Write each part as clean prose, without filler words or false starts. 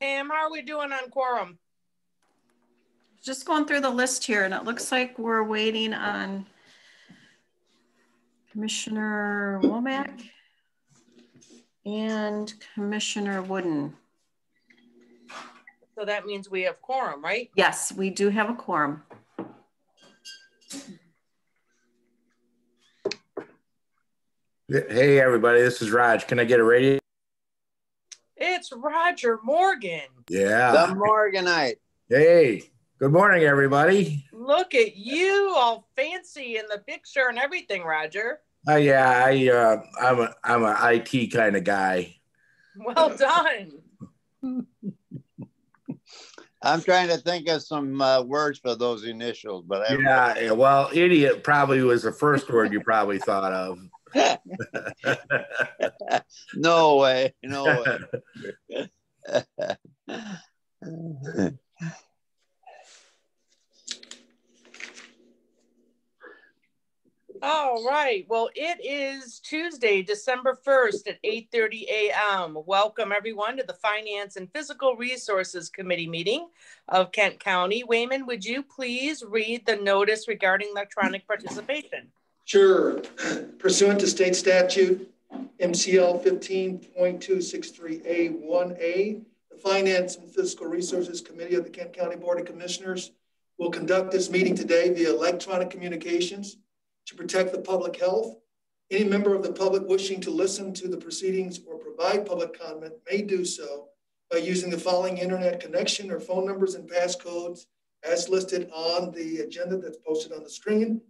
Pam, how are we doing on quorum? Just going through the list here, and it looks like we're waiting on Commissioner Womack and Commissioner Wooden. So that means we have quorum, right? Yes, we do have a quorum. Hey, everybody, this is Raj. Can I get a radio? It's Roger Morgan. Yeah. The Morganite. Hey, good morning, everybody. Look at you, all fancy in the picture and everything, Roger. Yeah, I'm an IT kind of guy. Well done. I'm trying to think of some words for those initials, but yeah, well, idiot probably was the first word you probably thought of. No way, no way. All right. Well, it is Tuesday, December 1st at 8:30 a.m. Welcome, everyone, to the Finance and Physical Resources Committee meeting of Kent County. Wayman, would you please read the notice regarding electronic participation? Sure. Pursuant to state statute, MCL 15.263A1A, the Finance and Fiscal Resources Committee of the Kent County Board of Commissioners will conduct this meeting today via electronic communications to protect the public health. Any member of the public wishing to listen to the proceedings or provide public comment may do so by using the following internet connection or phone numbers and passcodes as listed on the agenda that's posted on the screen.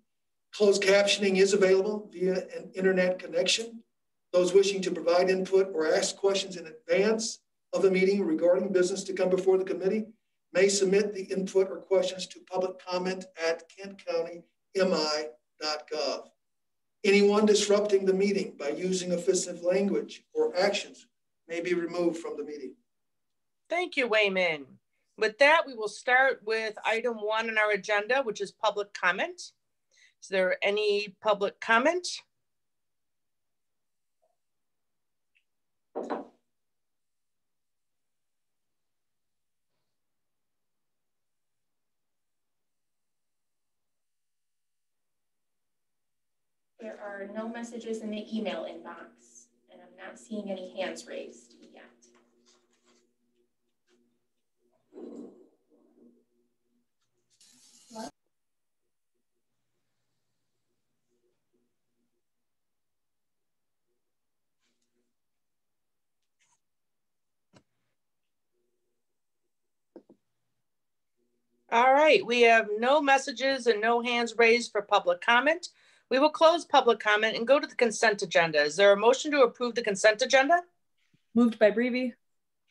Closed captioning is available via an internet connection. Those wishing to provide input or ask questions in advance of the meeting regarding business to come before the committee may submit the input or questions to public comment at kentcountymi.gov. Anyone disrupting the meeting by using offensive language or actions may be removed from the meeting. Thank you, Wayman. With that, we will start with item 1 on our agenda, which is public comment. Is there any public comment? There are no messages in the email inbox, and I'm not seeing any hands raised yet. All right, we have no messages and no hands raised for public comment. We will close public comment and go to the consent agenda. Is there a motion to approve the consent agenda? Moved by Brevi.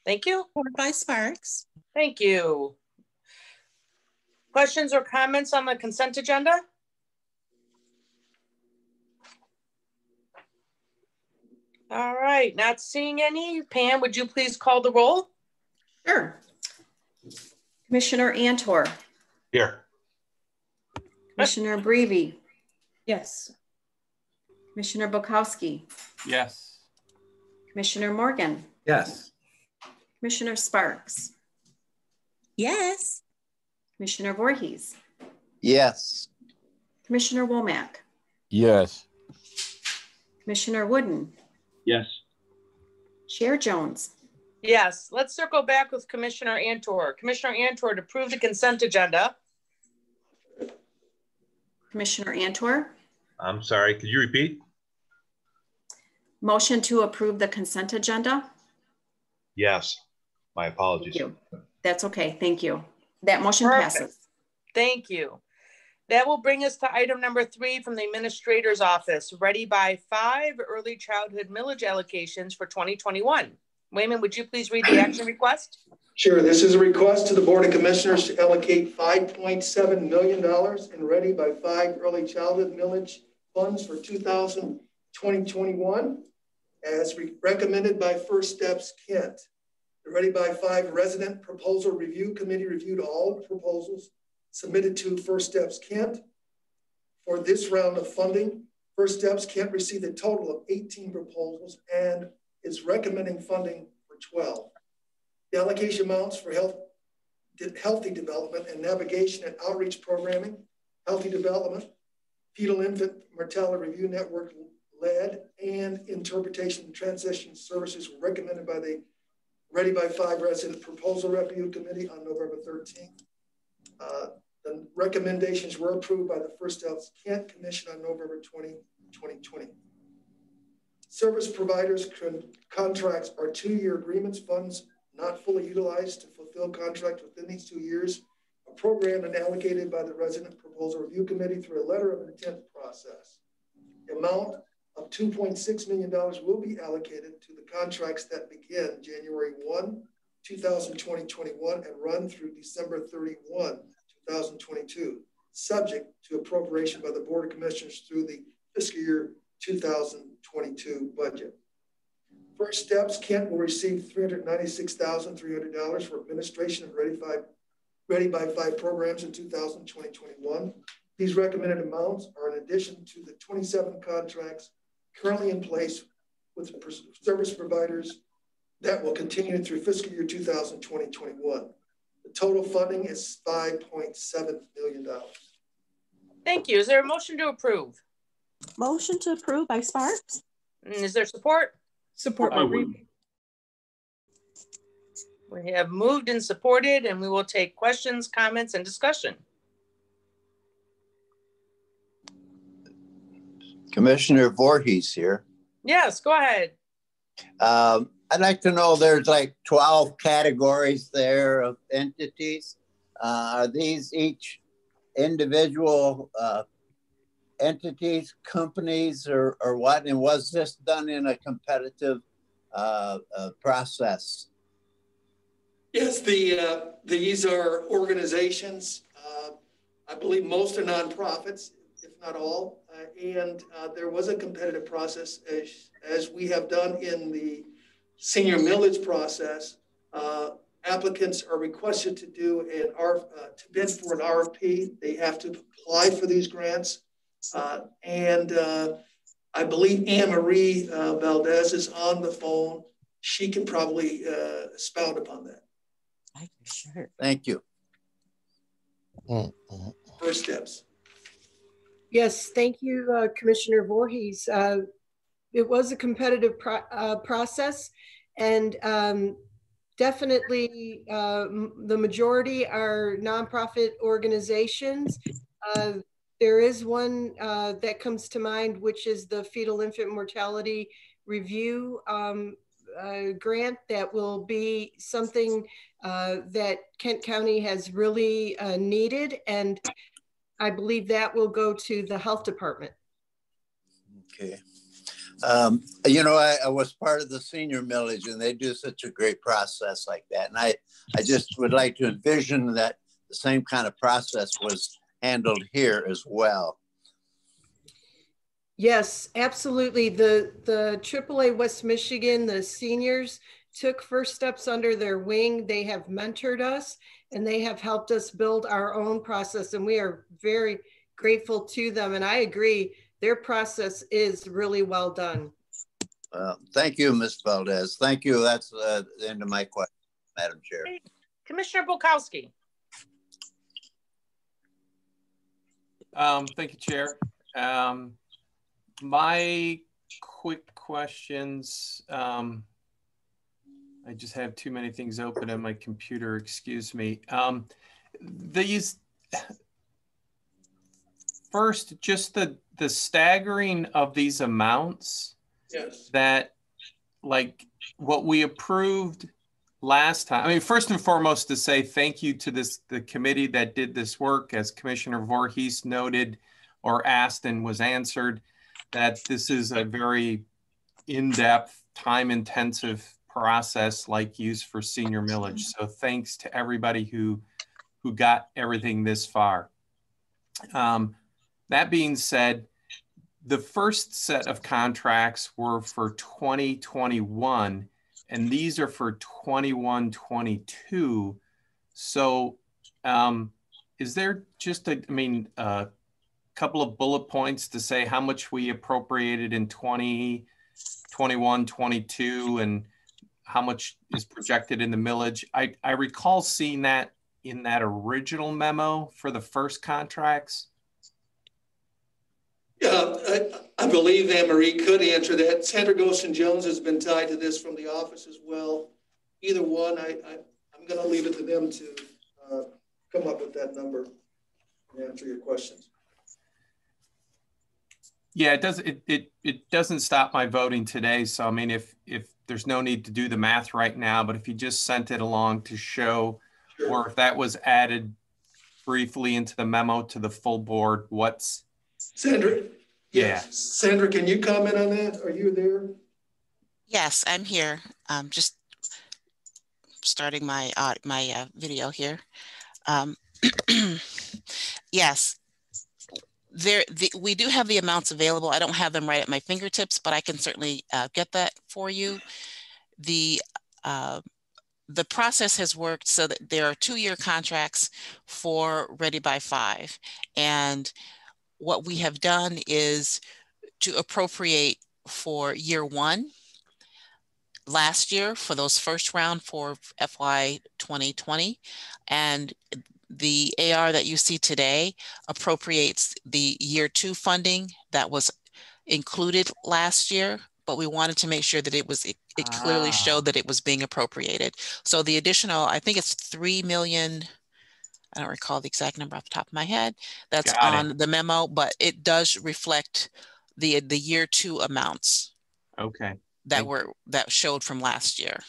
Thank you. Supported by Sparks. Thank you. Questions or comments on the consent agenda? All right, not seeing any. Pam, would you please call the roll? Sure. Commissioner Antor. Here. Commissioner Brevi. Yes. Commissioner Bukowski. Yes. Commissioner Morgan. Yes. Commissioner Sparks. Yes. Commissioner Voorhees. Yes. Commissioner Womack. Yes. Commissioner Wooden. Yes. Chair Jones. Yes, let's circle back with Commissioner Antor. Commissioner Antor, to approve the consent agenda. Commissioner Antor. I'm sorry, could you repeat? Motion to approve the consent agenda. Yes, my apologies. Thank you. That's okay, thank you. That motion Perfect. passes. Thank you. That will bring us to item number 3 from the Administrator's Office, Ready by 5 early childhood millage allocations for 2021. Wayman, would you please read the action request? Sure. This is a request to the Board of Commissioners to allocate $5.7 million in Ready by 5 early childhood millage funds for 2021 as recommended by First Steps Kent. The Ready by 5 Resident Proposal Review Committee reviewed all proposals submitted to First Steps Kent. For this round of funding, First Steps Kent received a total of 18 proposals and is recommending funding for 12. The allocation amounts for healthy development and navigation and outreach programming, healthy development, fetal infant mortality review network led, and interpretation and transition services were recommended by the Ready by 5 Resident Proposal Review Committee on November 13th. The recommendations were approved by the First Steps Kent Commission on November 20, 2020. Service providers contracts are 2-year agreements. Funds not fully utilized to fulfill contract within these 2 years are programmed and allocated by the Resident Proposal Review Committee through a letter of intent process. The amount of $2.6 million will be allocated to the contracts that begin January 1, 2021 and run through December 31, 2022, subject to appropriation by the Board of Commissioners through the fiscal year 2022 budget. First Steps Kent will receive $396,300 for administration of Ready by 5 programs in 2020-21. These recommended amounts are in addition to the 27 contracts currently in place with service providers that will continue through fiscal year 2020-21. The total funding is $5.7 million. Thank you. Is there a motion to approve? Motion to approve by Sparks. Is there support? Support by Reeve. We have moved and supported, and we will take questions, comments, and discussion. Commissioner Voorhees here. Yes, go ahead. I'd like to know, there's like 12 categories there of entities. Are these each individual entities, companies, or what? And was this done in a competitive process? Yes, these are organizations. I believe most are nonprofits, if not all. And there was a competitive process as we have done in the senior millage process. Applicants are requested to do to bid for an RFP. They have to apply for these grants. And I believe Anne Marie Valdez is on the phone. She can probably expound upon that. Sure. Thank you. First Steps. Yes, thank you, Commissioner Voorhees. It was a competitive process, and definitely the majority are nonprofit organizations. There is one that comes to mind, which is the Fetal Infant Mortality Review grant that will be something that Kent County has really needed, and I believe that will go to the health department. Okay. You know, I was part of the senior millage, and they do such a great process like that. And I just would like to envision that the same kind of process was handled here as well. Yes, absolutely. The AAA West Michigan, the seniors took First Steps under their wing. They have mentored us, and they have helped us build our own process, and we are very grateful to them. And I agree, their process is really well done. Thank you, Ms. Valdez. Thank you. That's the end of my question, Madam Chair. Hey, Commissioner Bukowski. Thank you, Chair. My quick questions, I just have too many things open on my computer, excuse me. These, first, just the staggering of these amounts. Yes. That, like, what we approved last time. I mean, first and foremost, to say thank you to the committee that did this work, as Commissioner Voorhees noted or asked and was answered, that this is a very in-depth, time-intensive process like used for senior millage. So thanks to everybody who got everything this far. That being said, the first set of contracts were for 2021, and these are for 21-22. So is there just a couple of bullet points to say how much we appropriated in 2021-22 and how much is projected in the millage. I recall seeing that in that original memo for the first contracts. Yeah, I believe Anne Marie could answer that. Sandra Goshen Jones has been tied to this from the office as well. Either one, I'm going to leave it to them to come up with that number and answer your questions. Yeah, it doesn't stop my voting today. So I mean, if there's no need to do the math right now, but if you just sent it along to show, sure, or if that was added briefly into the memo to the full board, what's Sandra? Yeah. Yes. Sandra, can you comment on that? Are you there? Yes, I'm here. Just starting my video here. Yes, we do have the amounts available. I don't have them right at my fingertips, but I can certainly get that for you. The process has worked so that there are 2-year contracts for Ready by 5, and what we have done is to appropriate for year 1 last year for those first round for FY 2020, and the AR that you see today appropriates the year 2 funding that was included last year, but we wanted to make sure that it clearly showed that it was being appropriated. So the additional, I think it's 3 million, I don't recall the exact number off the top of my head, that's on the memo, but it does reflect the year 2 amounts. Okay. That showed from last year.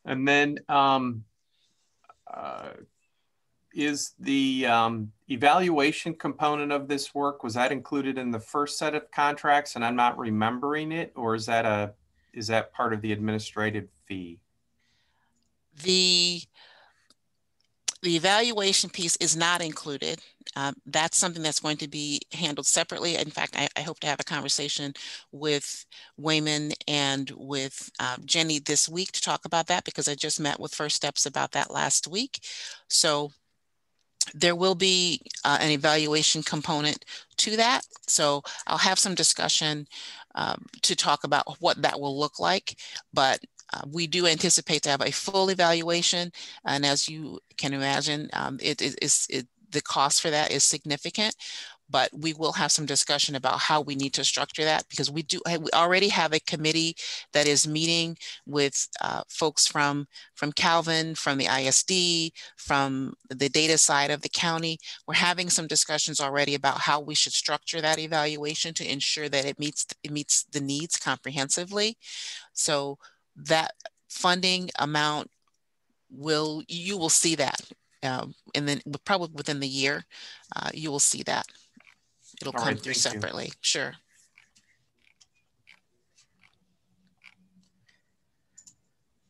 And then is the evaluation component of this work, was that included in the first set of contracts and I'm not remembering it, or is that part of the administrative fee? The evaluation piece is not included. That's something that's going to be handled separately. In fact, I hope to have a conversation with Wayman and with Jenny this week to talk about that, because I just met with First Steps about that last week. So there will be an evaluation component to that. So I'll have some discussion to talk about what that will look like, but we do anticipate to have a full evaluation. And as you can imagine, the cost for that is significant, but we will have some discussion about how we need to structure that, because we already have a committee that is meeting with folks from Calvin, from the ISD, from the data side of the county. We're having some discussions already about how we should structure that evaluation to ensure that it meets the needs comprehensively. So that funding amount you will see that, and then probably within the year, you will see that. It'll come through separately. Sure.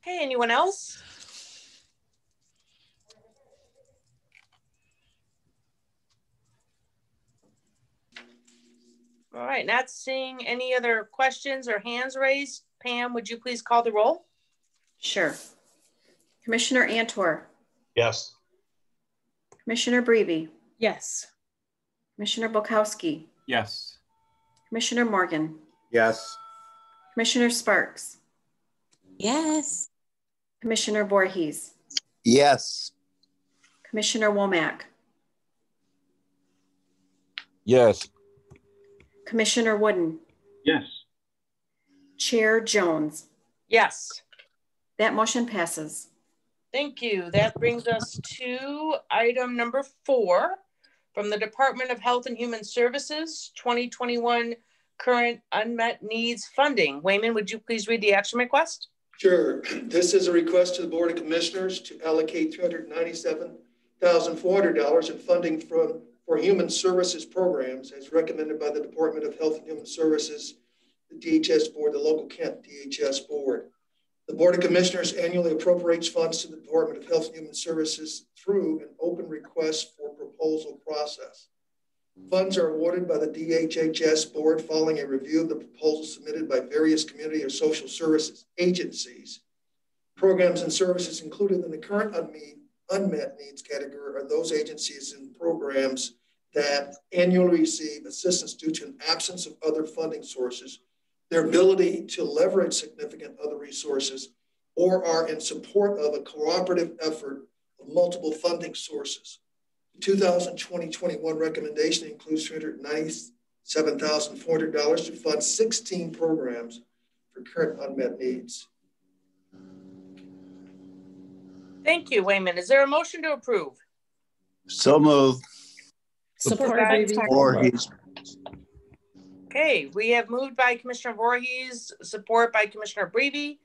Okay, anyone else? All right, not seeing any other questions or hands raised. Pam, would you please call the roll? Sure. Commissioner Antor. Yes. Commissioner Breivy. Yes. Commissioner Bukowski. Yes. Commissioner Morgan. Yes. Commissioner Sparks. Yes. Commissioner Voorhees. Yes. Commissioner Womack. Yes. Commissioner Wooden. Yes. Chair Jones. Yes. That motion passes. Thank you. That brings us to item number 4 from the Department of Health and Human Services, 2021 current unmet needs funding. Wayman, would you please read the action request? Sure. This is a request to the Board of Commissioners to allocate $397,400 in funding for human services programs as recommended by the Department of Health and Human Services, the DHS Board, the local Kent DHS Board. The Board of Commissioners annually appropriates funds to the Department of Health and Human Services through an open request for proposal process. Funds are awarded by the DHHS Board following a review of the proposals submitted by various community or social services agencies. Programs and services included in the current unmet needs category are those agencies and programs that annually receive assistance due to an absence of other funding sources, their ability to leverage significant other resources, or are in support of a cooperative effort of multiple funding sources. The 2020-21 recommendation includes $397,400 to fund 16 programs for current unmet needs. Thank you, Wayman. Is there a motion to approve? So moved. Support Voorhees. Breeby. Voorhees. Okay, we have moved by Commissioner Voorhees, support by Commissioner Breeby.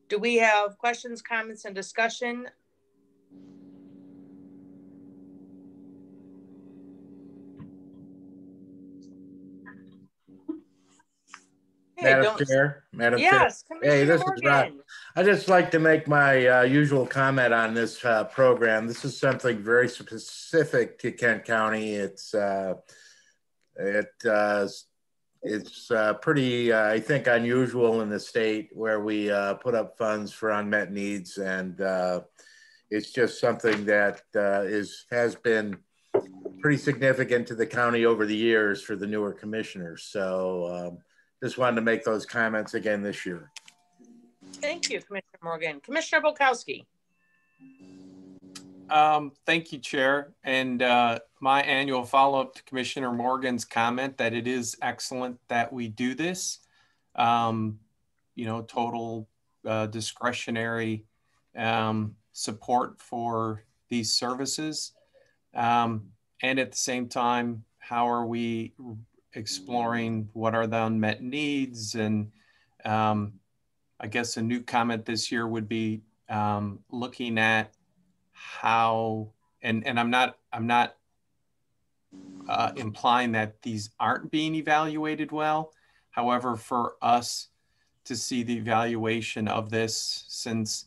Do we have questions, comments, and discussion? Okay, Madam Chair, Madam yes, Chair. Commissioner Hey, this is Rod. Morgan. I just like to make my usual comment on this program. This is something very specific to Kent County. It's pretty, I think, unusual in the state where we put up funds for unmet needs, and it's just something that has been pretty significant to the county over the years for the newer commissioners. So just wanted to make those comments again this year. Thank you, Commissioner Morgan. Commissioner Bolkowski. Thank you, Chair. And my annual follow-up to Commissioner Morgan's comment that it is excellent that we do this. You know, total discretionary support for these services. And at the same time, how are we exploring what are the unmet needs? And I guess a new comment this year would be looking at how, and I'm not implying that these aren't being evaluated well. However, for us to see the evaluation of this, since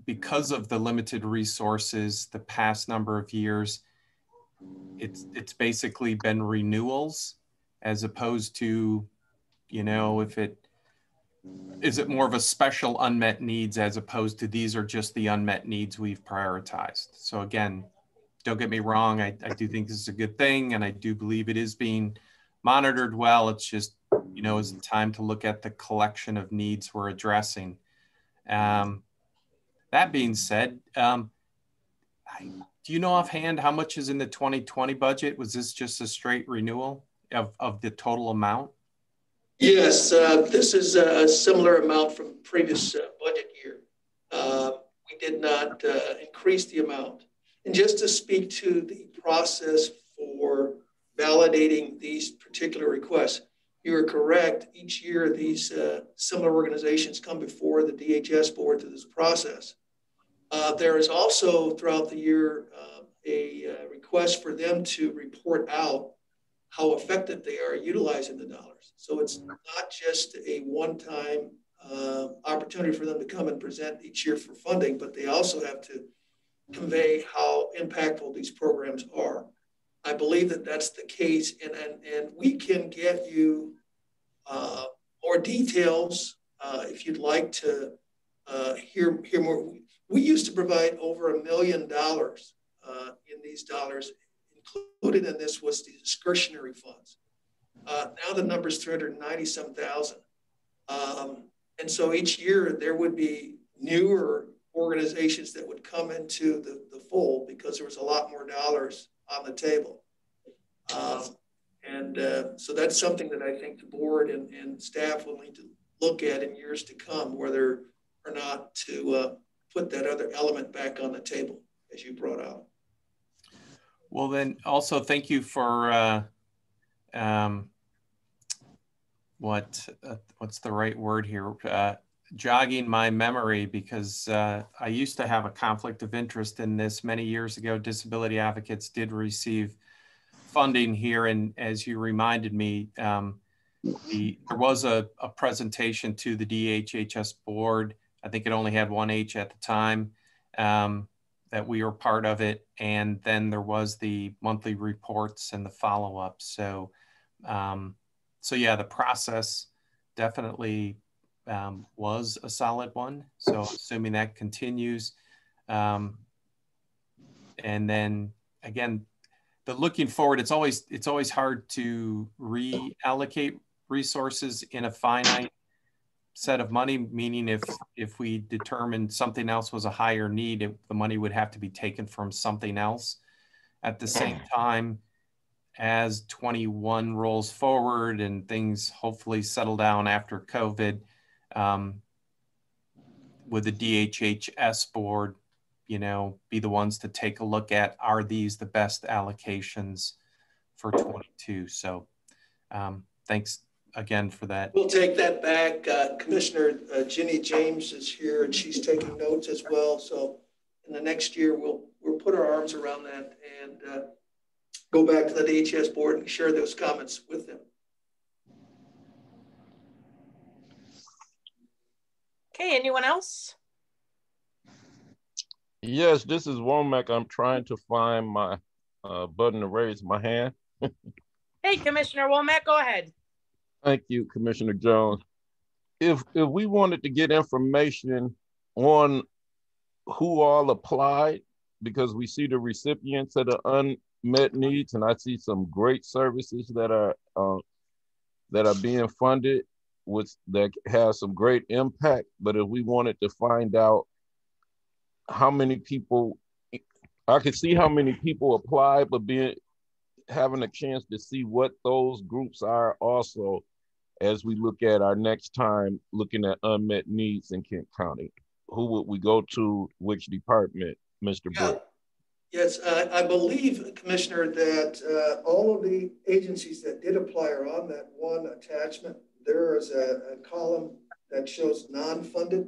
because of the limited resources the past number of years, it's basically been renewals as opposed to, you know, is it more of a special unmet needs as opposed to these are just the unmet needs we've prioritized. So again, don't get me wrong, I do think this is a good thing, and I do believe it is being monitored well. It's just, you know, it's time to look at the collection of needs we're addressing. That being said, do you know offhand how much is in the 2020 budget? Was this just a straight renewal of the total amount? Yes, this is a similar amount from previous budget year. We did not increase the amount. And just to speak to the process for validating these particular requests, you are correct. Each year, these similar organizations come before the DHS board through this process. There is also throughout the year a request for them to report out how effective they are utilizing the dollars. So it's not just a one-time opportunity for them to come and present each year for funding, but they also have to convey how impactful these programs are. I believe that that's the case, and we can get you more details if you'd like to hear more. We used to provide over $1 million in these dollars. Included in this was the discretionary funds. Now the number is 390-some thousand. And so each year there would be newer organizations that would come into the fold because there was a lot more dollars on the table. So that's something that I think the board and staff will need to look at in years to come, whether or not to put that other element back on the table, as you brought out. Well, then also thank you for what's the right word here? Jogging my memory, because I used to have a conflict of interest in this many years ago. Disability Advocates did receive funding here, and as you reminded me, there was a presentation to the DHHS board. I think it only had one H at the time. That we were part of it, and then there was the monthly reports and the follow-up. So, so yeah, the process definitely was a solid one. So, assuming that continues, and then again, the looking forward, it's always hard to reallocate resources in a finite set of money, meaning if we determined something else was a higher need, the money would have to be taken from something else. At the same time, as 21 rolls forward and things hopefully settle down after COVID, would the DHHS board, be the ones to take a look at, are these the best allocations for 22? So thanks again for that. We'll take that back. Commissioner Ginny James is here and she's taking notes as well. So in the next year, we'll put our arms around that and go back to the DHS board and share those comments with them. Okay, anyone else? Yes, this is Womack. I'm trying to find my button to raise my hand. Hey, Commissioner Womack, go ahead. Thank you, Commissioner Jones. If we wanted to get information on who all applied, because we see the recipients of the unmet needs, and I see some great services that are being funded that have some great impact. But if we wanted to find out how many people, I could see how many people applied, but having a chance to see what those groups are also as we look at our next time looking at unmet needs in Kent County. Who would we go to, which department, Mr. Britt? Yes, I believe, Commissioner, that all of the agencies that did apply are on that one attachment. There is a column that shows non-funded.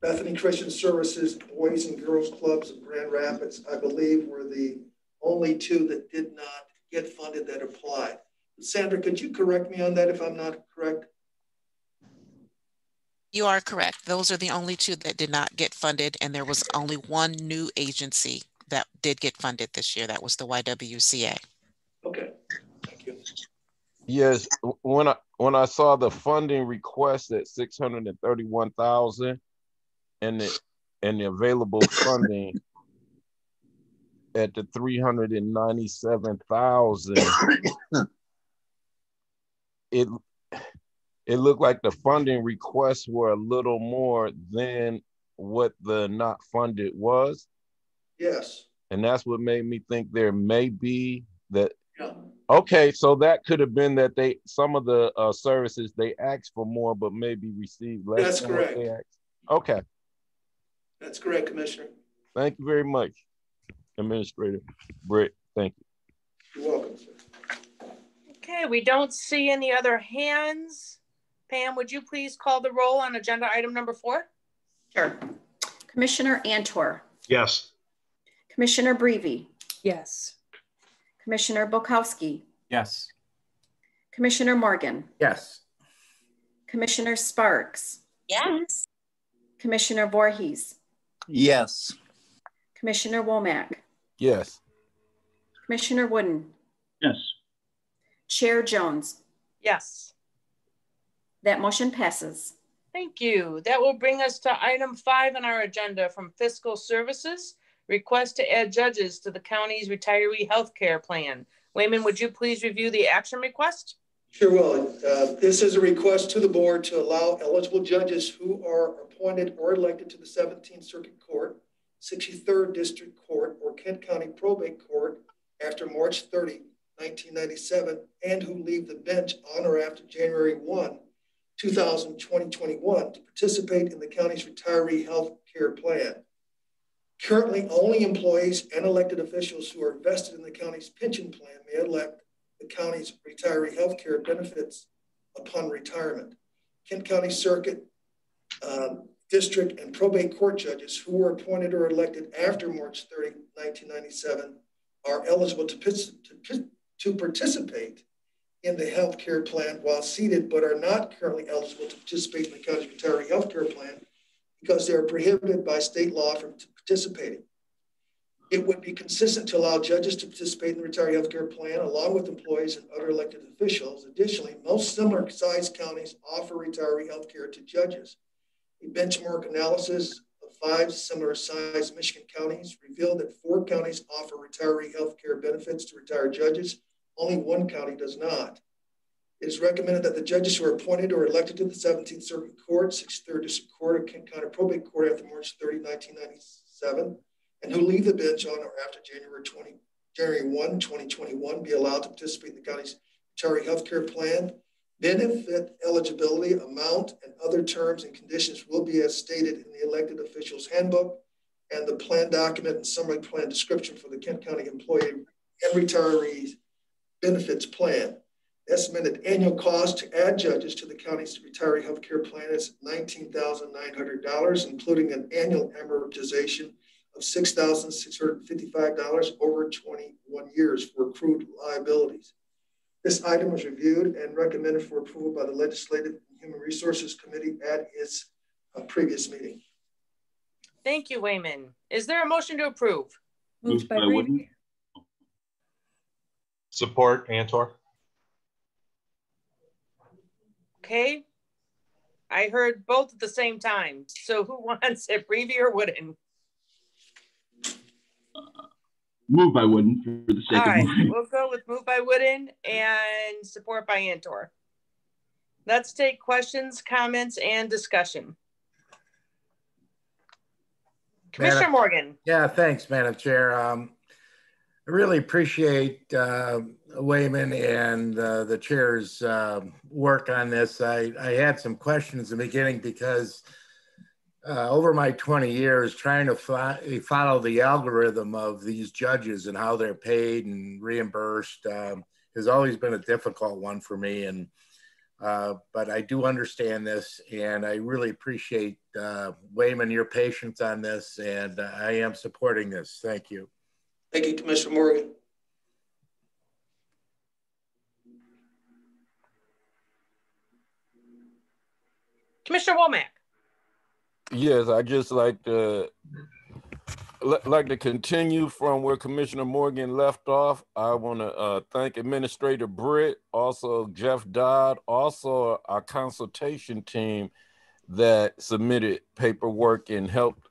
Bethany Christian Services, Boys and Girls Clubs of Grand Rapids, I believe, were the only two that did not get funded that applied. Sandra, could you correct me on that if I'm not correct? You are correct. Those are the only two that did not get funded, and there was only one new agency that did get funded this year. That was the YWCA. Okay, thank you. Yes, when I saw the funding request at $631,000 and the available funding at the $397,000, it looked like the funding requests were a little more than what the not funded was. Yes. And that's what made me think there may be that. Yeah. Okay, so that could have been that some of the services they asked for more, but maybe received less. That's correct. What they asked. Okay. That's correct, Commissioner. Thank you very much, Administrator Britt. Thank you. You're welcome, sir. Okay, we don't see any other hands. Pam, would you please call the roll on agenda item number 4? Sure. Commissioner Antor. Yes. Commissioner Breivy. Yes. Commissioner Bukowski. Yes. Commissioner Morgan. Yes. Commissioner Sparks. Yes. Commissioner Voorhees. Yes. Commissioner Womack. Yes. Commissioner Wooden. Yes. Chair Jones. Yes. That motion passes. Thank you. That will bring us to item 5 on our agenda from Fiscal Services, request to add judges to the county's retiree health care plan. Wayman, would you please review the action request? Sure will. This is a request to the board to allow eligible judges who are appointed or elected to the 17th Circuit Court, 63rd District Court, or Kent County Probate Court after March 30, 1997, and who leave the bench on or after January 1, 2021 to participate in the county's retiree health care plan. Currently, only employees and elected officials who are vested in the county's pension plan may elect the county's retiree health care benefits upon retirement. Kent County Circuit, District, and Probate Court judges who were appointed or elected after March 30, 1997 are eligible to participate in the health care plan while seated, but are not currently eligible to participate in the county's retiree health care plan because they are prohibited by state law from participating. It would be consistent to allow judges to participate in the retiree health care plan along with employees and other elected officials. Additionally, most similar sized counties offer retiree health care to judges. A benchmark analysis of 5 similar sized Michigan counties revealed that 4 counties offer retiree health care benefits to retired judges. Only 1 county does not. It is recommended that the judges who are appointed or elected to the 17th Circuit Court, 63rd District Court of Kent County Probate Court after March 30, 1997, and who leave the bench on or after January 1, 2021, be allowed to participate in the county's retiree health care plan. Benefit eligibility, amount, and other terms and conditions will be as stated in the elected officials handbook and the plan document and summary plan description for the Kent County Employee and Retirees Benefits Plan. Estimated annual cost to add judges to the county's retiree health care plan is $19,900, including an annual amortization of $6,655 over 21 years for accrued liabilities. This item was reviewed and recommended for approval by the Legislative and Human Resources Committee at its previous meeting. Thank you, Wayman. Is there a motion to approve? Moved by Brady. Support, Antor. Okay. I heard both at the same time. So who wants it, Brevi or Wooden? Moved by Wooden for the sake All right, of moving. we'll go with moved by Wooden and support by Antor. Let's take questions, comments, and discussion. Commissioner Morgan. Yeah, thanks, Madam Chair. I really appreciate Wayman and the chair's work on this. I had some questions in the beginning because over my 20 years trying to follow the algorithm of these judges and how they're paid and reimbursed has always been a difficult one for me. And but I do understand this, and I really appreciate Wayman, your patience on this, and I am supporting this. Thank you. Thank you, Commissioner Morgan. Commissioner Womack. Yes, I just like to continue from where Commissioner Morgan left off. I want to thank Administrator Britt, also Jeff Dodd, also our consultation team that submitted paperwork and helped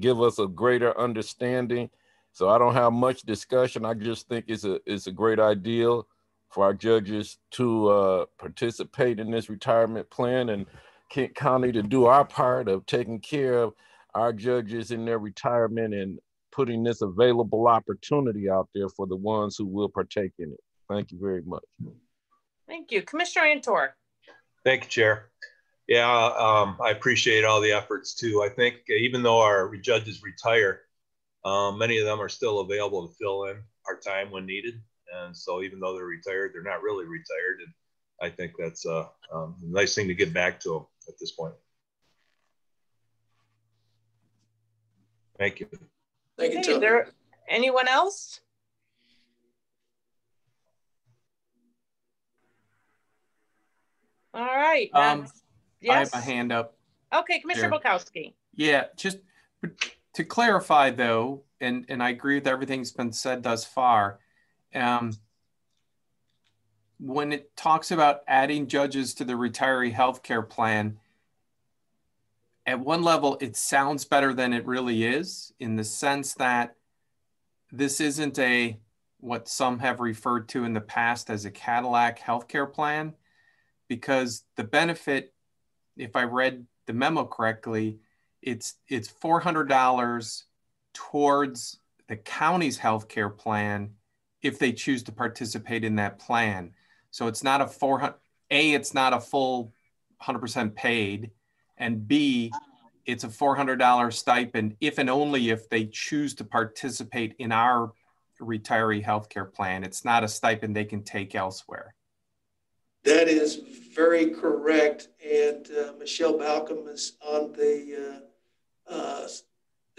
give us a greater understanding. So I don't have much discussion. I just think it's a great idea for our judges to participate in this retirement plan, and Kent County to do our part of taking care of our judges in their retirement and putting this available opportunity out there for the ones who will partake in it. Thank you very much. Thank you. Commissioner Antor. Thank you, Chair. Yeah, I appreciate all the efforts too. I think even though our judges retire, many of them are still available to fill in our time when needed. And so even though they're retired, they're not really retired. And I think that's a nice thing to get back to them at this point. Thank you. Thank you, Is there anyone else? All right. I Yes. have a hand up. Okay, Commissioner Bukowski. Yeah, just to clarify though, and I agree with everything that's been said thus far. When it talks about adding judges to the retiree healthcare plan, at one level, it sounds better than it really is, in the sense that this isn't what some have referred to in the past as a Cadillac healthcare plan, because the benefit, if I read the memo correctly, it's $400 towards the county's healthcare plan if they choose to participate in that plan. So it's not it's not a full 100% paid, and B, it's a $400 stipend if and only if they choose to participate in our retiree healthcare plan. It's not a stipend they can take elsewhere. That is very correct. And Michelle Balcom is on the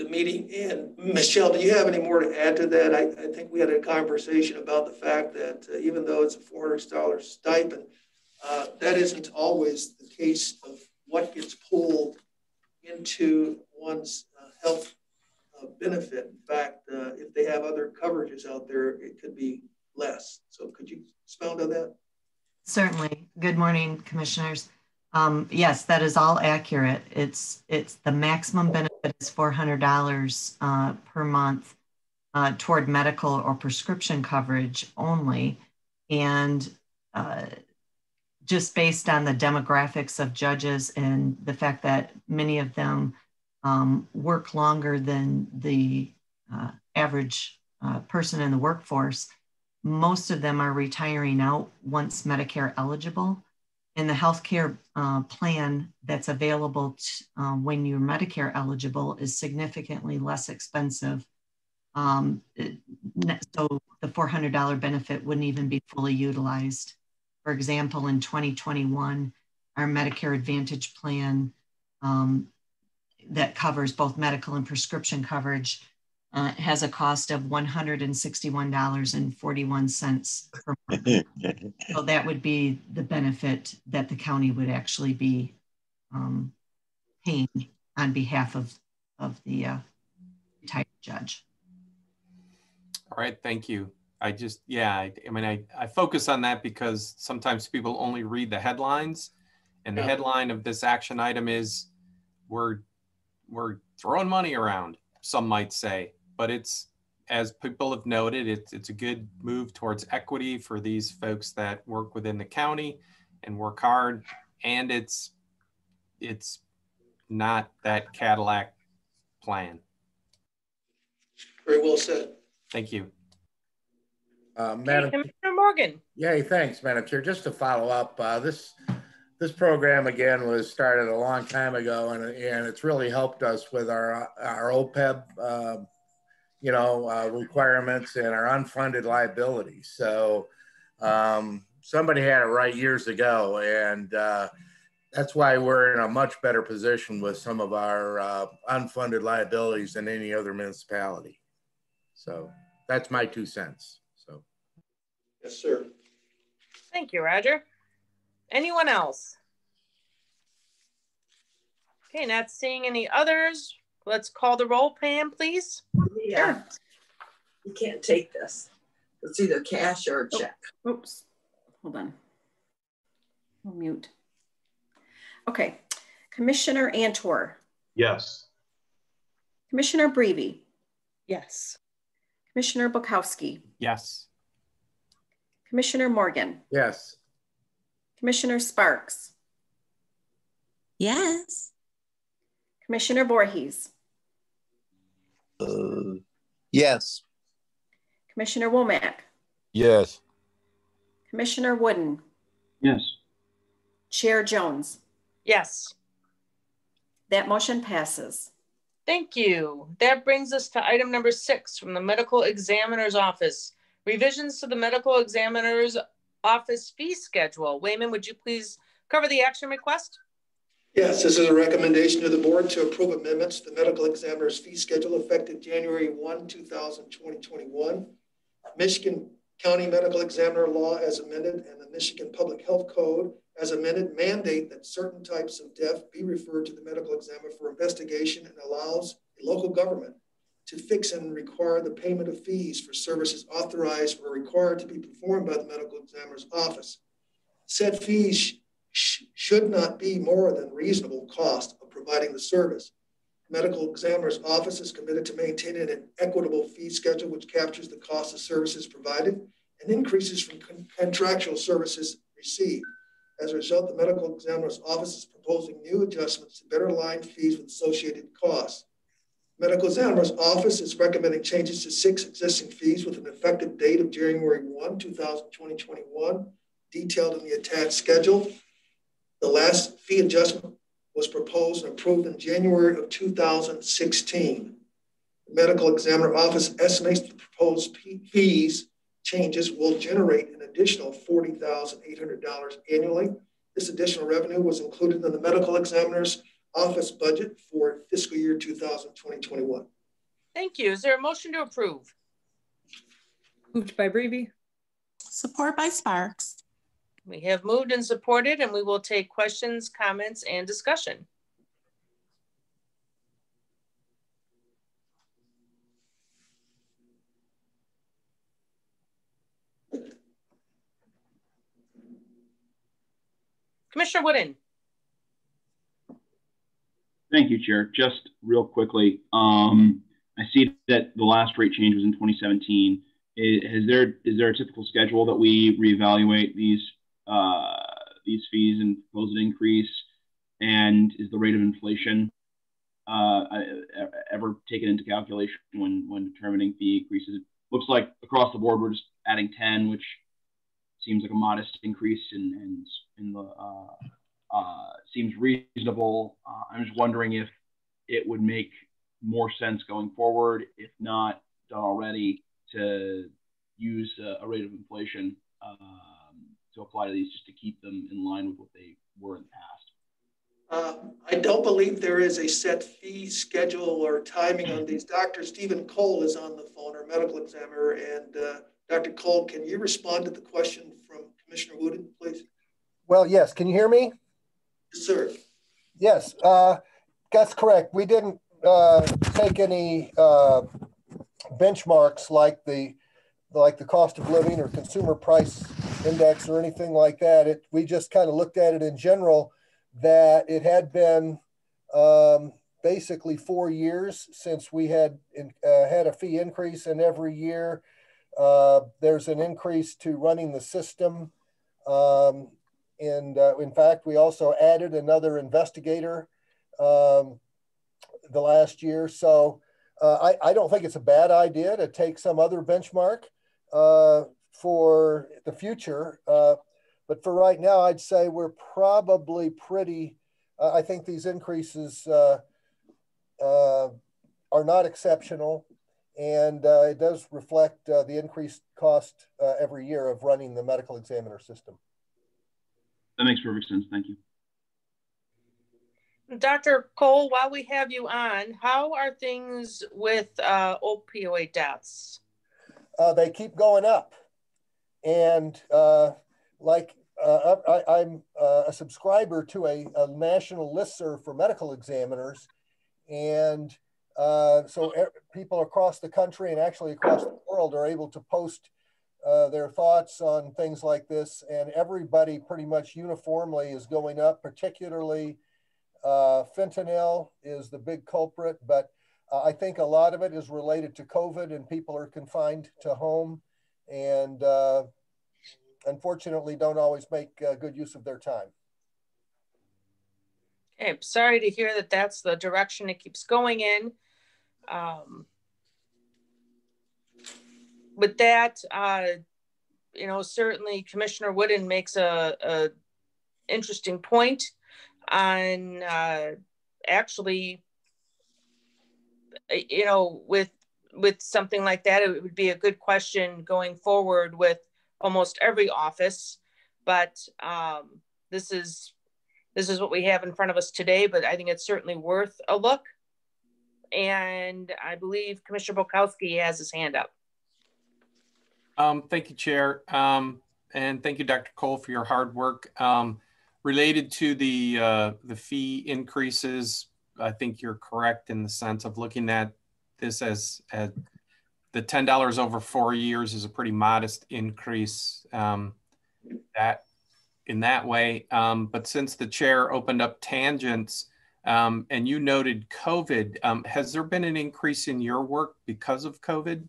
meeting. And Michelle, do you have any more to add to that? I think we had a conversation about the fact that even though it's a $400 stipend, that isn't always the case of what gets pulled into one's health benefit. In fact, if they have other coverages out there, it could be less. So could you expound on that? Certainly. Good morning, commissioners. Yes, that is all accurate. It's the maximum benefit is $400 per month toward medical or prescription coverage only. And just based on the demographics of judges and the fact that many of them work longer than the average person in the workforce, most of them are retiring out once Medicare eligible. And the healthcare plan that's available when you're Medicare eligible is significantly less expensive. So the $400 benefit wouldn't even be fully utilized. For example, in 2021, our Medicare Advantage plan that covers both medical and prescription coverage has a cost of $161.41 per month. So that would be the benefit that the county would actually be paying on behalf of the retired judge. All right, thank you. I just, yeah, I mean, I focus on that because sometimes people only read the headlines, and the headline of this action item is we're throwing money around, some might say, but it's, as people have noted, it's a good move towards equity for these folks that work within the county and work hard, and it's not that Cadillac plan. Very well said. Thank you. Madam, Commissioner Morgan. Yeah, thanks, Madam Chair. Just to follow up, this program again was started a long time ago, and it's really helped us with our OPEB, requirements and our unfunded liabilities. So somebody had it right years ago, and that's why we're in a much better position with some of our unfunded liabilities than any other municipality. So that's my 2 cents. So. Yes, sir. Thank you, Roger. Anyone else? Okay, not seeing any others. Let's call the roll, Pam, please. Yeah. You can't take this. It's either cash or a check. Oops. Hold on. I'll mute. Okay. Commissioner Antor. Yes. Commissioner Breivy. Yes. Commissioner Bukowski. Yes. Commissioner Morgan. Yes. Commissioner Sparks. Yes. Commissioner Voorhees. Yes. Commissioner Womack. Yes. Commissioner Wooden. Yes. Chair Jones. Yes. That motion passes. Thank you. That brings us to item number 6 from the Medical Examiner's Office. Revisions to the Medical Examiner's Office fee schedule. Wayman, would you please cover the action request? Yes, this is a recommendation to the board to approve amendments to the medical examiner's fee schedule effective January 1, 2021. Michigan County Medical Examiner Law as amended and the Michigan Public Health Code as amended mandate that certain types of death be referred to the medical examiner for investigation and allows a local government to fix and require the payment of fees for services authorized or required to be performed by the medical examiner's office. Said fees should not be more than reasonable cost of providing the service. The medical examiner's office is committed to maintaining an equitable fee schedule which captures the cost of services provided and increases from contractual services received. As a result, the medical examiner's office is proposing new adjustments to better align fees with associated costs. The medical examiner's office is recommending changes to 6 existing fees with an effective date of January 1, 2021, detailed in the attached schedule. The last fee adjustment was proposed and approved in January of 2016. The medical examiner office estimates the proposed fees changes will generate an additional $40,800 annually. This additional revenue was included in the medical examiner's office budget for fiscal year 2020-21. Thank you. Is there a motion to approve? Moved by Breivy. Support by Sparks. We have moved and supported, and we will take questions, comments, and discussion. Commissioner Wooden. Thank you, Chair. Just real quickly, I see that the last rate change was in 2017. Is there a typical schedule that we reevaluate these these fees and proposed increase? And is the rate of inflation ever taken into calculation when determining fee increases? It looks like across the board we're just adding 10, which seems like a modest increase and seems reasonable. I'm just wondering if it would make more sense going forward, if not done already, to use a rate of inflation to apply to these, just to keep them in line with what they were in the past. I don't believe there is a set fee schedule or timing on these. Dr. Stephen Cole is on the phone, our medical examiner. And Dr. Cole, can you respond to the question from Commissioner Wooten, please? Well, yes. Can you hear me? Yes, sir. Yes, that's correct. We didn't take any benchmarks like the cost of living or consumer price index or anything like that. We just kind of looked at it in general, that it had been basically 4 years since we had had a fee increase, and every year there's an increase to running the system. In fact, we also added another investigator the last year. So I don't think it's a bad idea to take some other benchmark for the future. But for right now, I'd say we're probably pretty, I think these increases are not exceptional. And it does reflect the increased cost every year of running the medical examiner system. That makes perfect sense. Thank you. Dr. Cole, while we have you on, how are things with opioid deaths? They keep going up. And I'm a subscriber to a national listserv for medical examiners. And so people across the country and actually across the world are able to post their thoughts on things like this. And everybody pretty much uniformly is going up, particularly fentanyl is the big culprit. But I think a lot of it is related to COVID, and people are confined to home and unfortunately don't always make good use of their time. Okay, I'm sorry to hear that that's the direction it keeps going in. With that, you know, certainly Commissioner Wooden makes a interesting point on actually, you know, with something like that, it would be a good question going forward with almost every office. But this is what we have in front of us today, but I think it's certainly worth a look. And I believe Commissioner Bukowski has his hand up. Thank you, Chair. And thank you, Dr. Cole, for your hard work. Related to the fee increases, I think you're correct in the sense of looking at this as the $10 over 4 years is a pretty modest increase in that way. But since the chair opened up tangents and you noted COVID, has there been an increase in your work because of COVID?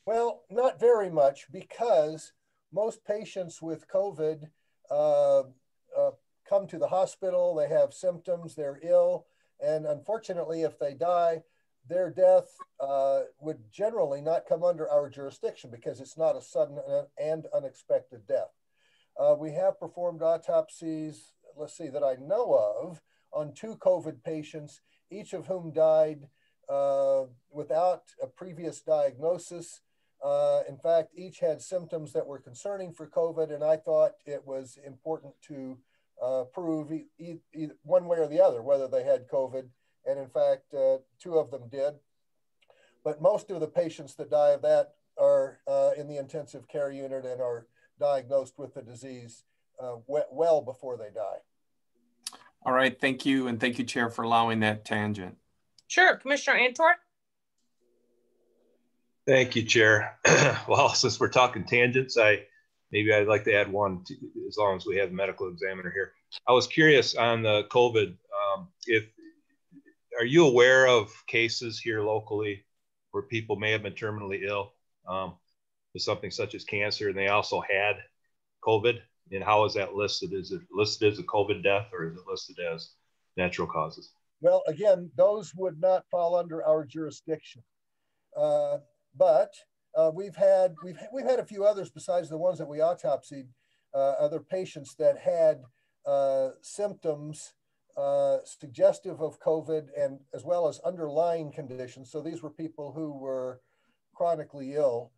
Well, not very much, because most patients with COVID come to the hospital, they have symptoms, they're ill, and unfortunately, if they die, their death would generally not come under our jurisdiction because it's not a sudden and unexpected death. We have performed autopsies, let's see, that I know of, on 2 COVID patients, each of whom died without a previous diagnosis. In fact, each had symptoms that were concerning for COVID, and I thought it was important to prove either one way or the other whether they had COVID. And in fact, 2 of them did. But most of the patients that die of that are in the intensive care unit and are diagnosed with the disease well before they die. All right, thank you. And thank you, Chair, for allowing that tangent. Sure, Commissioner Antor. Thank you, Chair. Well, since we're talking tangents, maybe I'd like to add one, as long as we have a medical examiner here. I was curious on the COVID, are you aware of cases here locally where people may have been terminally ill with something such as cancer, and they also had COVID? And how is that listed? Is it listed as a COVID death or is it listed as natural causes? Well, again, those would not fall under our jurisdiction. But we've had a few others besides the ones that we autopsied, other patients that had symptoms suggestive of COVID and as well as underlying conditions. So these were people who were chronically ill.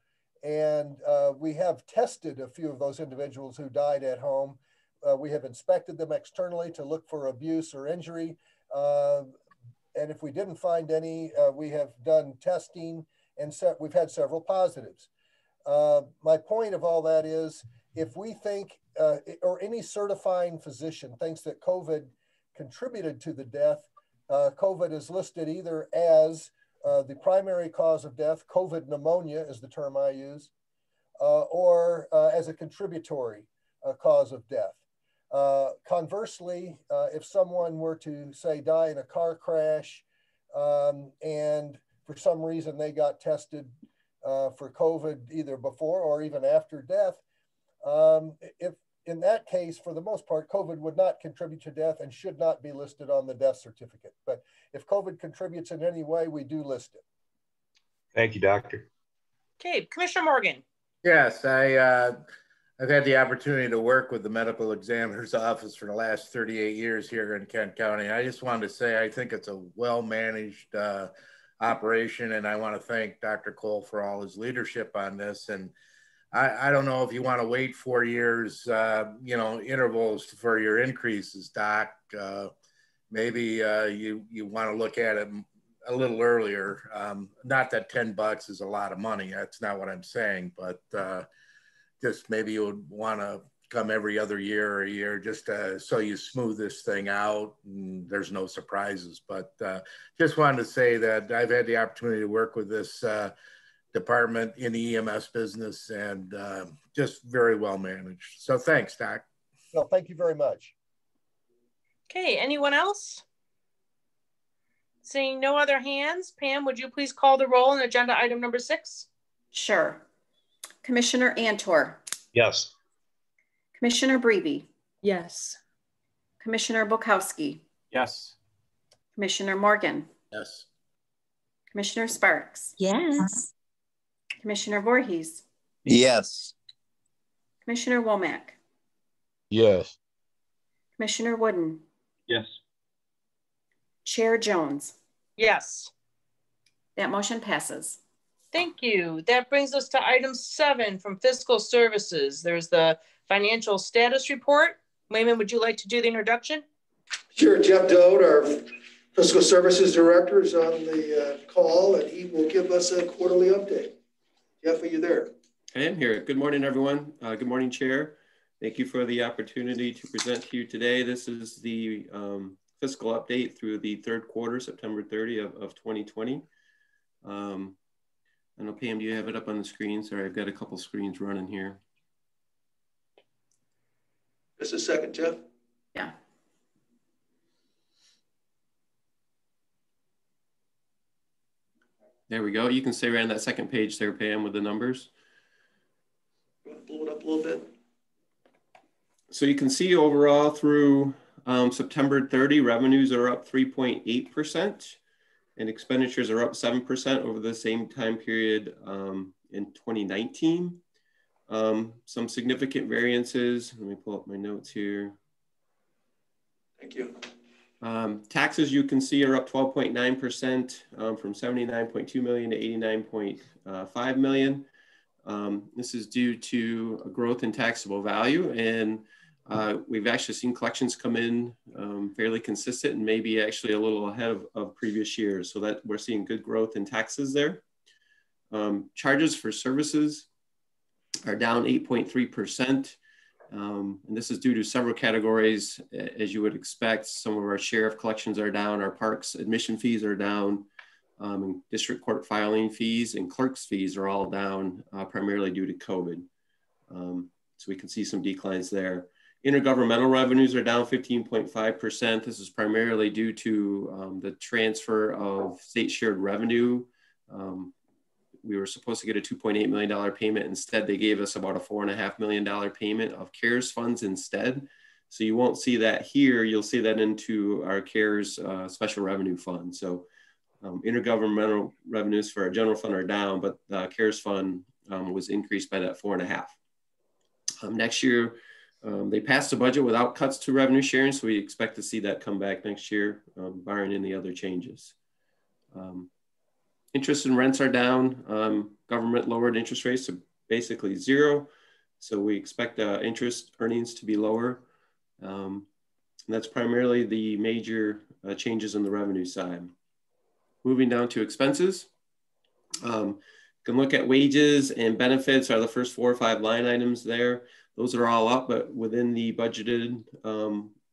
And we have tested a few of those individuals who died at home. We have inspected them externally to look for abuse or injury. And if we didn't find any, we have done testing and we've had several positives. My point of all that is, if we think, or any certifying physician thinks that COVID contributed to the death, COVID is listed either as the primary cause of death, COVID pneumonia is the term I use, or as a contributory cause of death. Conversely, if someone were to say die in a car crash and for some reason they got tested for COVID either before or even after death, if in that case, for the most part, COVID would not contribute to death and should not be listed on the death certificate. But if COVID contributes in any way, we do list it. Thank you, Doctor. Okay, Commissioner Morgan. Yes, I've had the opportunity to work with the medical examiner's office for the last 38 years here in Kent County. I just wanted to say I think it's a well-managed operation, and I want to thank Dr. Cole for all his leadership on this. And I don't know if you want to wait 4 years, intervals for your increases, Doc. Maybe you want to look at it a little earlier. Not that $10 is a lot of money. That's not what I'm saying, but just maybe you would want to come every other year or a year just so you smooth this thing out and there's no surprises. But just wanted to say that I've had the opportunity to work with this department in the EMS business and just very well managed. So thanks, Doc. No, thank you very much. Okay, anyone else? Seeing no other hands, Pam, would you please call the roll on agenda item number 6? Sure. Commissioner Antor. Yes. Commissioner Breve. Yes. Commissioner Bukowski. Yes. Commissioner Morgan. Yes. Commissioner Sparks. Yes. Commissioner Voorhees. Yes. Commissioner Womack. Yes. Commissioner Wooden. Yes. Chair Jones. Yes. That motion passes. Thank you. That brings us to item 7 from Fiscal Services. There's the financial status report. Wayman, would you like to do the introduction? Sure. Jeff Dode, our Fiscal Services Director, is on the call, and he will give us a quarterly update. Jeff, are you there? I am here. Good morning, everyone. Good morning, Chair. Thank you for the opportunity to present to you today. This is the fiscal update through the third quarter, September 30 of 2020. I know, Pam, do you have it up on the screen? Sorry, I've got a couple screens running here. Just a second, Jeff. Yeah. There we go. You can stay right on that second page there, Pam, with the numbers. Blow it up a little bit. So you can see overall through September 30, revenues are up 3.8%. And expenditures are up 7% over the same time period in 2019. Some significant variances. Let me pull up my notes here. Thank you. Taxes, you can see, are up 12.9% from 79.2 million to 89.5 million. This is due to a growth in taxable value, and we've actually seen collections come in fairly consistent and maybe actually a little ahead of previous years. So that we're seeing good growth in taxes there. Charges for services are down 8.3%. And this is due to several categories, as you would expect. Some of our sheriff collections are down, our parks admission fees are down, and district court filing fees and clerk's fees are all down primarily due to COVID. So we can see some declines there. Intergovernmental revenues are down 15.5%. This is primarily due to the transfer of state shared revenue we were supposed to get a $2.8 million payment. Instead, they gave us about a $4.5 million payment of CARES funds instead. So you won't see that here. You'll see that into our CARES special revenue fund. So intergovernmental revenues for our general fund are down, but the CARES fund was increased by that 4.5. Next year, they passed the budget without cuts to revenue sharing, so we expect to see that come back next year, barring any other changes. Interest and rents are down. Government lowered interest rates to basically zero, so we expect interest earnings to be lower. And that's primarily the major changes in the revenue side. Moving down to expenses. You can look at wages and benefits are the first 4 or 5 line items there. Those are all up, but within the budgeted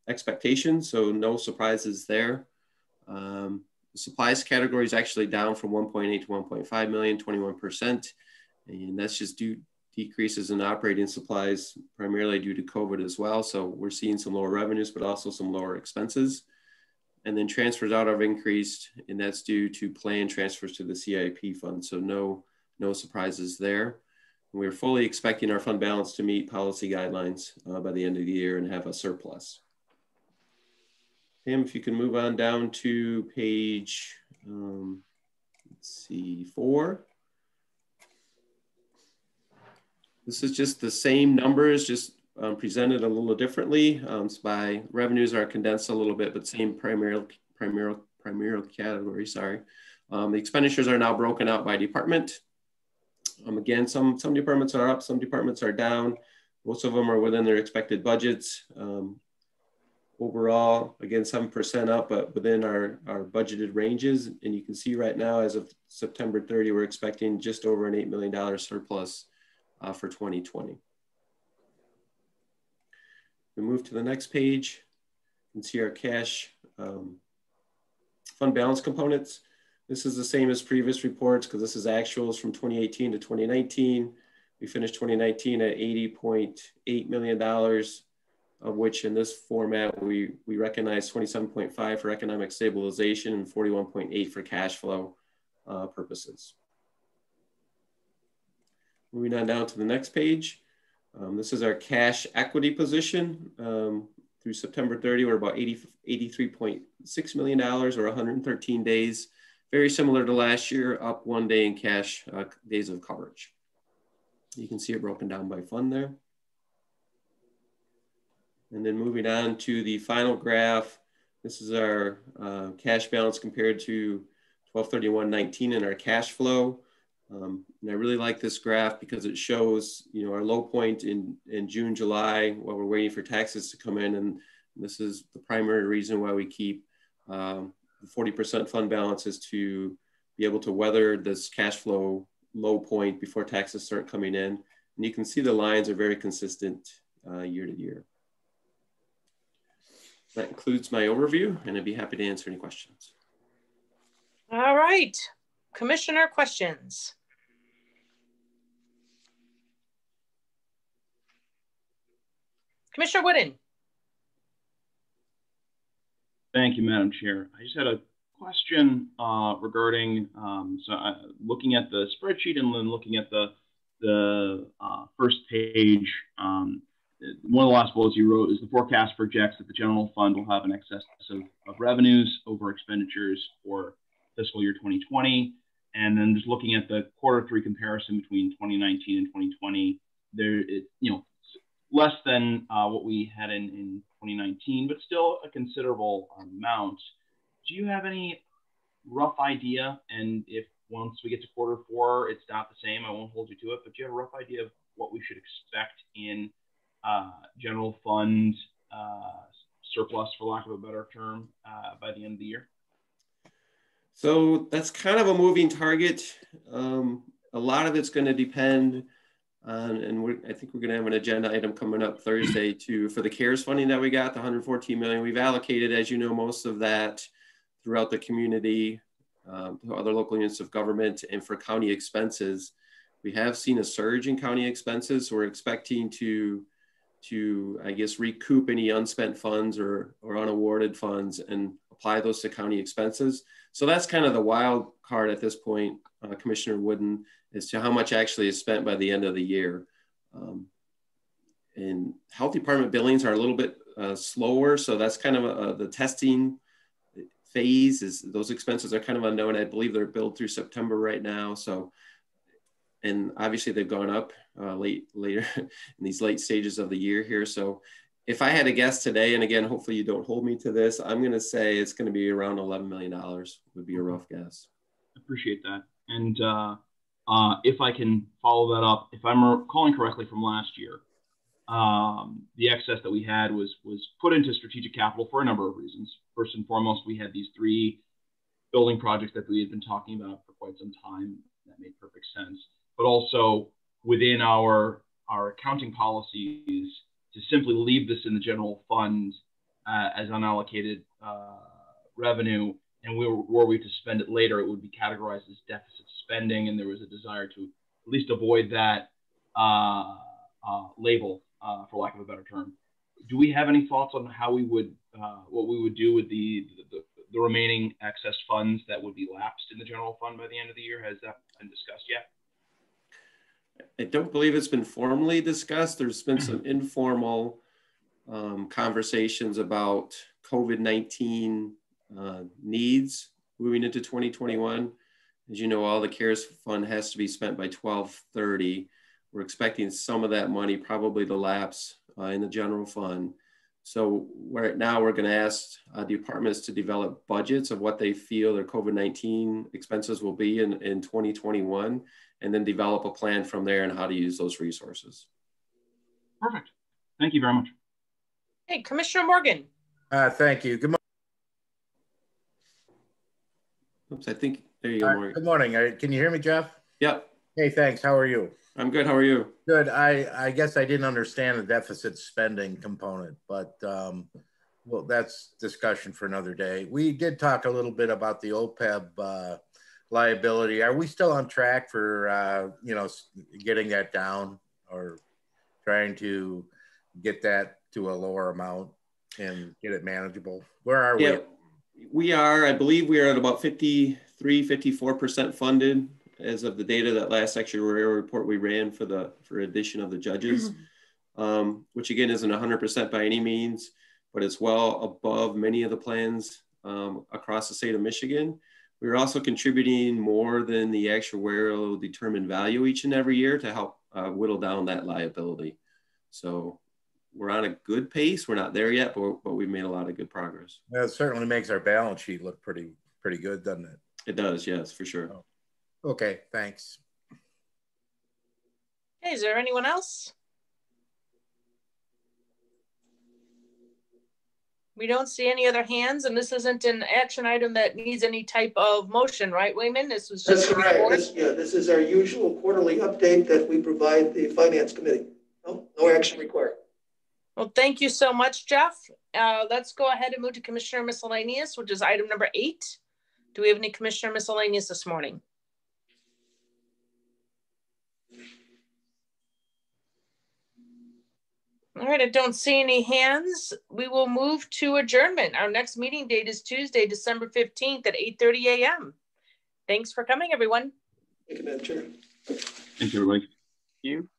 expectations, so no surprises there. The supplies category is actually down from 1.8 to 1.5 million, 21%. And that's just due decreases in operating supplies, primarily due to COVID as well. So we're seeing some lower revenues, but also some lower expenses. And then transfers out have increased, and that's due to planned transfers to the CIP fund. So no surprises there. We're fully expecting our fund balance to meet policy guidelines by the end of the year and have a surplus. Pam, if you can move on down to page, let's see, 4. This is just the same numbers, just presented a little differently. By revenues are condensed a little bit, but same primary category, sorry. The expenditures are now broken out by department. Again, some departments are up, some departments are down. Most of them are within their expected budgets. Overall, again, 7% up, but within our budgeted ranges. And you can see right now, as of September 30, we're expecting just over an $8 million surplus for 2020. We move to the next page. You can see our cash fund balance components. This is the same as previous reports because this is actuals from 2018 to 2019. We finished 2019 at $80.8 million, of which in this format, we recognize 27.5 for economic stabilization and 41.8 for cash flow purposes. Moving on down to the next page. This is our cash equity position. Through September 30, we're about $83.6 million or 113 days. Very similar to last year, up 1 day in cash days of coverage. You can see it broken down by fund there. And then moving on to the final graph, this is our cash balance compared to 12/31/19 and our cash flow. And I really like this graph because it shows, our low point in June, July, while we're waiting for taxes to come in. And this is the primary reason why we keep the 40% fund balance is to be able to weather this cash flow low point before taxes start coming in. And you can see the lines are very consistent year to year. That concludes my overview, and I'd be happy to answer any questions. All right, Commissioner questions. Commissioner Wooden. Thank you, Madam Chair. I just had a question regarding, looking at the spreadsheet and then looking at the first page, one of the last bullets you wrote is the forecast projects that the general fund will have an excess of revenues over expenditures for fiscal year 2020. And then just looking at the Q3 comparison between 2019 and 2020, less than what we had in 2019, but still a considerable amount. Do you have any rough idea? And if once we get to Q4, it's not the same, I won't hold you to it, but do you have a rough idea of what we should expect in general fund surplus, for lack of a better term, by the end of the year? So that's kind of a moving target. A lot of it's going to depend on, and I think we're going to have an agenda item coming up Thursday for the CARES funding that we got, the $114 million. We've allocated, as you know, most of that throughout the community to other local units of government and for county expenses. We have seen a surge in county expenses. So we're expecting to I guess, recoup any unspent funds or unawarded funds and apply those to county expenses. So that's kind of the wild card at this point. Commissioner Wooden, as to how much actually is spent by the end of the year. And health department billings are a little bit slower. So that's kind of the testing phase is those expenses are kind of unknown. I believe they're billed through September right now. So, and obviously they've gone up later in these late stages of the year here. So if I had to guess today, and again, hopefully you don't hold me to this, I'm going to say it's going to be around $11 million would be a rough guess. Appreciate that. And if I can follow that up, if I'm recalling correctly from last year, the excess that we had was put into strategic capital for a number of reasons. First and foremost, we had these 3 building projects that we had been talking about for quite some time. That made perfect sense. But also within our accounting policies, to simply leave this in the general fund as unallocated revenue, and were we to spend it later, it would be categorized as deficit spending, and there was a desire to at least avoid that label, for lack of a better term. Do we have any thoughts on how we would, what we would do with the remaining excess funds that would be lapsed in the general fund by the end of the year? Has that been discussed yet? I don't believe it's been formally discussed. There's been some informal conversations about COVID-19 needs moving into 2021. As you know, all the CARES fund has to be spent by 12/30. We're expecting some of that money probably to lapse in the general fund. So right now we're going to ask departments to develop budgets of what they feel their COVID-19 expenses will be in 2021, and then develop a plan from there on how to use those resources. Perfect. Thank you very much. Hey, Commissioner Morgan. Thank you. Good morning. Oops, I think, there you go, Morgan. Good morning. Can you hear me, Jeff? Yep. Hey, thanks. How are you? I'm good. How are you? Good. I guess I didn't understand the deficit spending component, but well, that's discussion for another day. We did talk a little bit about the OPEB liability. Are we still on track for, you know, getting that down or trying to get that to a lower amount and get it manageable? Where are we? We are, I believe we are at about 54% funded as of the data that last actuarial report we ran for addition of the judges, which again isn't 100% by any means, but it's well above many of the plans across the state of Michigan. We're also contributing more than the actuarial determined value each and every year to help whittle down that liability. So we're on a good pace. We're not there yet, but we've made a lot of good progress. Well, it certainly makes our balance sheet look pretty good, doesn't it? It does, yes, for sure. Oh. Okay, thanks. Hey, is there anyone else? We don't see any other hands, and this isn't an action item that needs any type of motion, right, Wayman? This was just That's correct. This is our usual quarterly update that we provide the Finance Committee. No action required. Well, thank you so much, Jeff. Let's go ahead and move to Commissioner Miscellaneous, which is item number 8. Do we have any Commissioner Miscellaneous this morning? All right, I don't see any hands. We will move to adjournment. Our next meeting date is Tuesday, December 15th at 8:30 a.m. Thanks for coming, everyone. Thank you, Madam Chair. Thank you, everybody. You.